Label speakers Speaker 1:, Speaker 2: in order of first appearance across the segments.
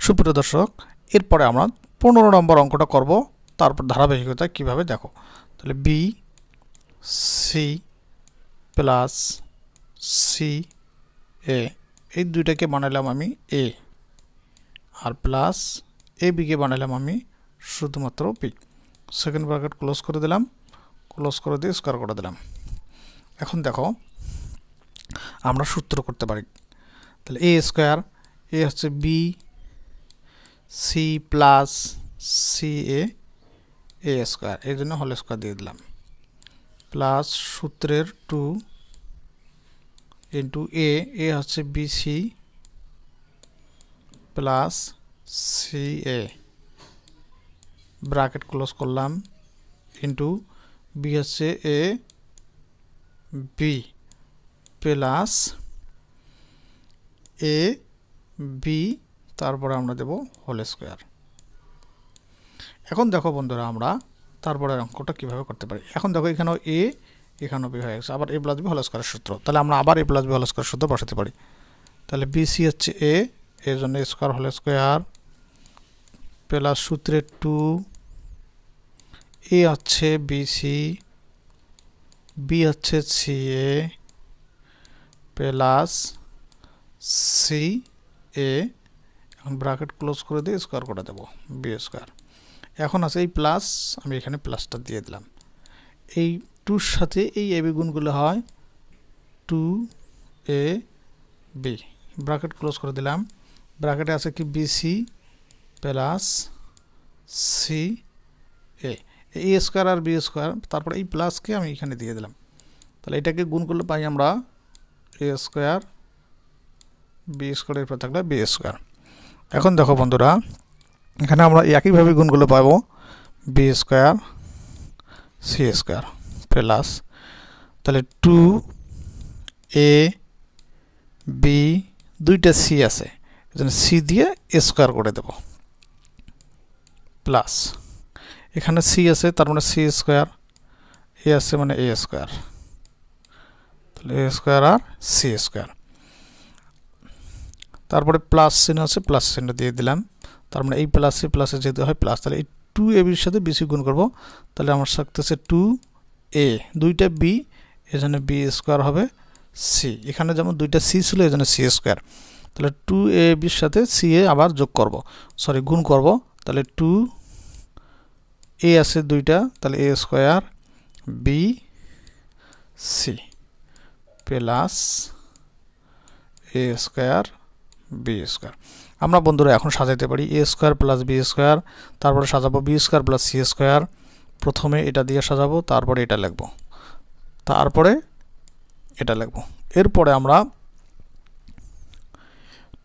Speaker 1: সুপ্রিয় দর্শক, এরপরে আমরা 15 নম্বর অঙ্কটা করব। তারপর ধারাবাহিকতা কিভাবে দেখো। তাহলে বি সি প্লাস সি এ, এই দুইটাকে বানালাম আমি এ, আর প্লাস এ বিকে বানালাম আমি শুধুমাত্র পি। সেকেন্ড ব্র্যাকেট ক্লোজ করে দিলাম, ক্লোজ করে দিয়ে স্কোয়ার করে দিলাম। এখন দেখো আমরা সূত্র করতে পারি। তাহলে এ স্কোয়ার, এ হচ্ছে বি সি প্লাস সি এ স্কোয়ার, এই জন্য হোল স্কোয়ার দিয়ে দিলাম, প্লাস সূত্রের 2 ইন্টু এ হচ্ছে বিসি প্লাস সি এ, ব্র্যাকেট ক্লোজ করলাম, ইন্টু বি হচ্ছে A B plus A B, তারপরে আমরা দেব হোল স্কোয়ার। এখন দেখো বন্ধুরা আমরা তারপরে অঙ্কটা কীভাবে করতে পারি। এখন দেখো এখানেও এ, এখানেও বি হয়ে গেছে, আবার এ প্লাস বি হোল স্কোয়ারের সূত্র। তাহলে আমরা আবার এ প্লাস বি হোল স্কোয়ার সূত্র বসাতে পারি। তাহলে বিসি হচ্ছে এ, এর জন্য স্কোয়ার হোল স্কোয়ার প্লাস সূত্রের 2, এ হচ্ছে বিসি, বি হচ্ছে সি এ প্লাস সি এ, এখন ব্র্যাকেট ক্লোজ করে দিয়ে স্কোয়ার করে দেবো বি স্কোয়ার। এখন আছে এই প্লাস, আমি এখানে প্লাসটা দিয়ে দিলাম। এই 2-র সাথে এই এ বি গুণগুলো হয় 2 এ বি, ব্র্যাকেট ক্লোজ করে দিলাম। ব্র্যাকেটে আছে কি বিসি প্লাস সি এ, এ স্কোয়ার আর বি স্কোয়ার, তারপরে এই প্লাসকে আমি এখানে দিয়ে দিলাম। তাহলে এটাকে গুণ করলে পাই আমরা এ স্কোয়ার, বি স্কোয়ারের পর থাকলে বি স্কোয়ার। এখন দেখো বন্ধুরা এখানে আমরা একইভাবে গুণগুলো পাবো B square C square plus, তাহলে 2 এ বি, দুইটা সি আছে এজন্য সি দিয়ে স্কোয়ার করে দেব, প্লাস এখানে সি আছে তার মানে সি স্কোয়ার, এ আছে মানে এ স্কোয়ার, তাহলে A square R C square. তারপরে প্লাস চিহ্ন আছে, প্লাস চিহ্ন দিয়ে দিলাম, তার মানে এই প্লাস সি প্লাসে যেতে হয় প্লাস। তাহলে এই 2 এ বির সাথে বিসি গুণ করব, তাহলে আমার থাকতেছে 2 এ, দুইটা বি এজন্য বি স্কোয়ার হবে সি, এখানে যেমন দুইটা সি ছিল এজন্য সি স্কোয়ার। তাহলে 2 এ বির সাথে সি এ আবার যোগ করব, সরি গুণ করব, তাহলে 2 এ আছে দুইটা, তাহলে A square B C plus A square B square. আমরা বন্ধুরা এখন সাজাইতে পারি A square plus B square, তারপরে সাজাবো B square plus C square. প্রথমে এটা দিয়ে সাজাবো, তারপরে এটা লিখবো, তারপরে এটা লিখবো। এরপরে আমরা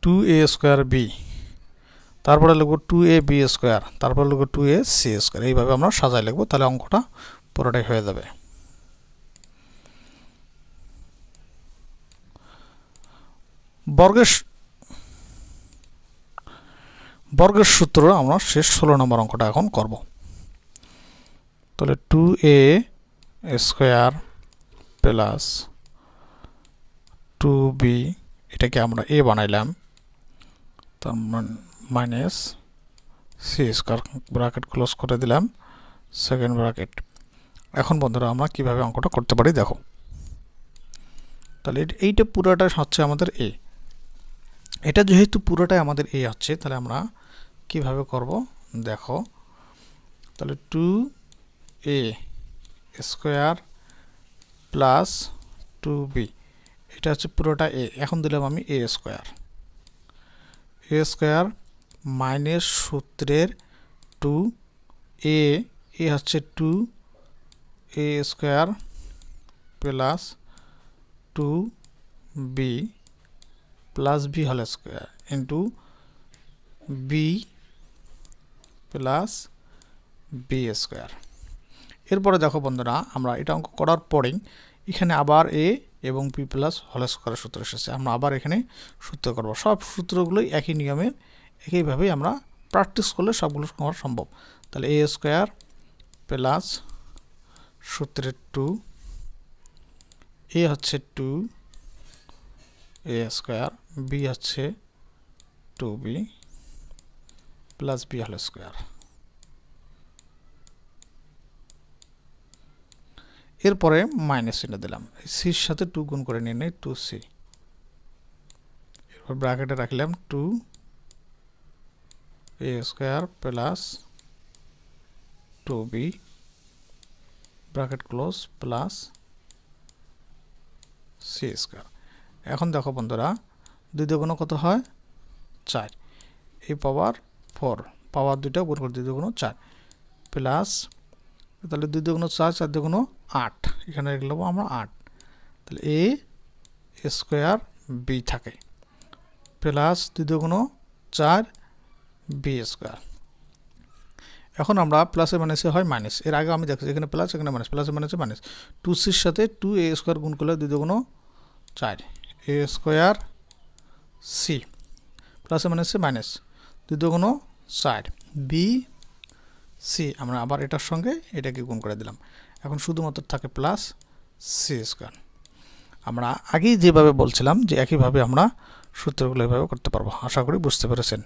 Speaker 1: 2 এ স্কোয়ার বি, তারপরে লিখবো 2 এ বি স্কোয়ার, তারপরে লিখবো 2 এ সি স্কোয়ার। এইভাবে আমরা সাজাই লিখবো, তাহলে অঙ্কটা পুরোটাই হয়ে যাবে। বর্গের সূত্র আমরা শেষ 16 নম্বর অঙ্কটা এখন করব। তাহলে 2 এ স্কোয়ার প্লাস 2 বি, এটাকে আমরা এ বানাইলাম, তার minus C square, bracket close করে দিলাম, সেকেন্ড ব্র্যাকেট। এখন বন্ধুরা আমরা কিভাবে অঙ্কটা করতে পারি দেখো। তাহলে এইটা পুরোটা হচ্ছে আমাদের এ, এটা যেহেতু পুরোটাই আমাদের এ হচ্ছে, তাহলে আমরা কিভাবে করব দেখো। তাহলে 2 এ স্কোয়ার প্লাস 2 বি, এটা হচ্ছে পুরোটা এ, এখন দিলাম আমি এ স্কোয়ার মাইনাস সূত্রের 2 এ, এ হচ্ছে 2 a square plus 2 B plus B whole square into b plus B square. এরপরে দেখো বন্ধুরা আমরা এটা অঙ্ক করার পরেই এখানে আবার এ এবং বি প্লাস হোল স্কোয়ারের সূত্র এসেছে, আমরা আবার এখানে সূত্র করব। সব সূত্রগুলোই একই নিয়মের, একইভাবেই আমরা প্র্যাকটিস করলে সবগুলো করা সম্ভব। তাহলে এ স্কোয়ার প্লাস সূত্রের 2, এ হচ্ছে 2 এ স্কোয়ার, বি হচ্ছে 2 B plus B whole square. এরপরে মাইনাস চিহ্ন দিলাম, সির সাথে 2 গুণ করে নিয়ে নেই 2c, এরপর ব্র্যাকেটে রাখলাম 2a square plus 2b bracket close plus c square. এখন দেখো বন্ধুরা 2 দিয়ে গুণ কত হয় 4, এই পাওয়ার 4 পাওয়ার 2টা গুণ করে 2 দিয়ে গুণ 4 প্লাস, তাহলে 2 দিয়ে গুণ 4 4 দিয়ে গুণ 8, এখানে লিখব আমরা 8, তাহলে a স্কোয়ার b থাকে প্লাস 2 দিয়ে গুণ 4 b স্কোয়ার। এখন আমরা প্লাসে মাইনাসে হয় মাইনাস, এর আগে আমি দেখছি এখানে প্লাস এখানে মাইনাস, প্লাসে মাইনাসে মাইনাস, 2cর সাথে 2a স্কোয়ার গুণ করলে 2 দিয়ে গুণ 4 a স্কোয়ার c প্লাসে মাইনাসে মাইনাস 2 দিয়ে গুণ 4 b c, আমরা আবার এটার সঙ্গে এটাকে গুণ করে দিলাম, এখন শুধুমাত্র থাকে প্লাস c স্কোয়ার। আমরা আগেই যেভাবে বলছিলাম যে একইভাবে আমরা সূত্রগুলো এভাবে করতে পারবো, আশা করি বুঝতে পেরেছেন।